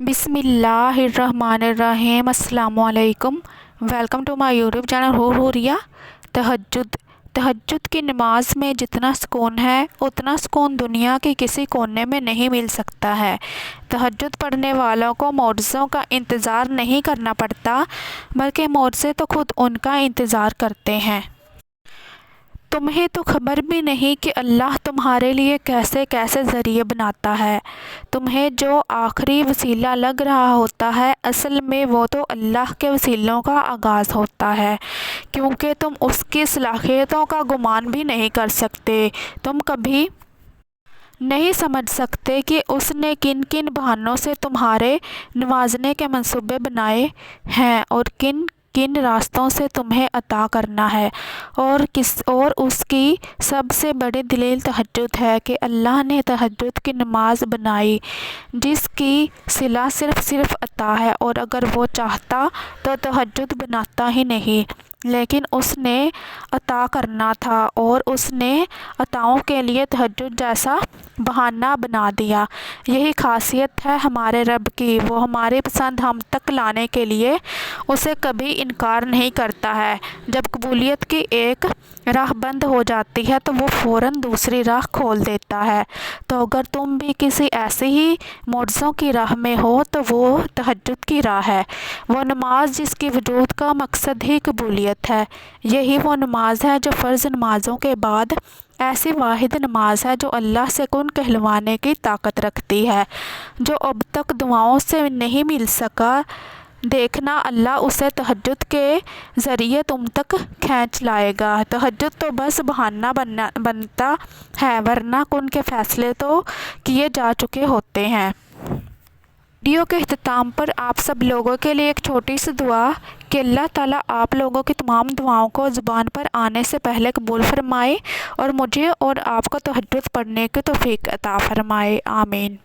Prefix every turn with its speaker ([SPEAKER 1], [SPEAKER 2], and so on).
[SPEAKER 1] بسم اللہ الرحمن الرحیم۔ السلام علیکم، welcome to my YouTube channel Huriya. تہجد کی نماز میں جتنا سکون ہے اتنا سکون دنیا کے کسی کونے میں نہیں مل سکتا ہے۔ تہجد پڑھنے والوں کو معجزوں کا انتظار نہیں کرنا پڑتا، بلکہ معجزے تو خود ان کا انتظار کرتے ہیں۔ تمہیں تو خبر بھی نہیں کہ اللہ تمہارے لیے کیسے کیسے ذریعے بناتا ہے۔ تمہیں جو آخری وسیلہ لگ رہا ہوتا ہے، اصل میں وہ تو اللہ کے وسیلوں کا آغاز ہوتا ہے، کیونکہ تم اس کی صلاحیتوں کا گمان بھی نہیں کر سکتے۔ تم کبھی نہیں سمجھ سکتے کہ اس نے کن کن بہانوں سے تمہارے نوازنے کے منصوبے بنائے ہیں اور کن کن راستوں سے تمہیں عطا کرنا ہے۔ اور اس کی سب سے بڑی دلیل تہجد ہے کہ اللہ نے تہجد کی نماز بنائی، جس کی صلہ صرف عطا ہے، اور اگر وہ چاہتا تو تہجد بناتا ہی نہیں، لیکن اس نے عطا کرنا تھا اور اس نے عطاؤں کے لیے تہجد جیسا بہانہ بنا دیا۔ یہی خاصیت ہے ہمارے رب کی، وہ ہماری پسند ہم تک لانے کے لیے اسے کبھی انکار نہیں کرتا ہے۔ جب قبولیت کی ایک راہ بند ہو جاتی ہے تو وہ فوراً دوسری راہ کھول دیتا ہے۔ تو اگر تم بھی کسی ایسی ہی معجزوں کی راہ میں ہو تو وہ تہجد کی راہ ہے، وہ نماز جس کی وجود کا مقصد ہی قبولیت ہے۔ یہی وہ نماز ہے جو فرض نمازوں کے بعد ایسی واحد نماز ہے جو اللہ سے کن کہلوانے کی طاقت رکھتی ہے۔ جو اب تک دعاؤں سے نہیں مل سکا، دیکھنا اللہ اسے تہجد کے ذریعے تم تک کھینچ لائے گا۔ تہجد تو بس بہانہ بنتا ہے، ورنہ کن کے فیصلے تو کیے جا چکے ہوتے ہیں۔ ویڈیو کے اختتام پر آپ سب لوگوں کے لیے ایک چھوٹی سی دعا کہ اللہ تعالیٰ آپ لوگوں کی تمام دعاؤں کو زبان پر آنے سے پہلے قبول فرمائے اور مجھے اور آپ کو تہجد پڑھنے کی توفیق عطا فرمائے، آمین۔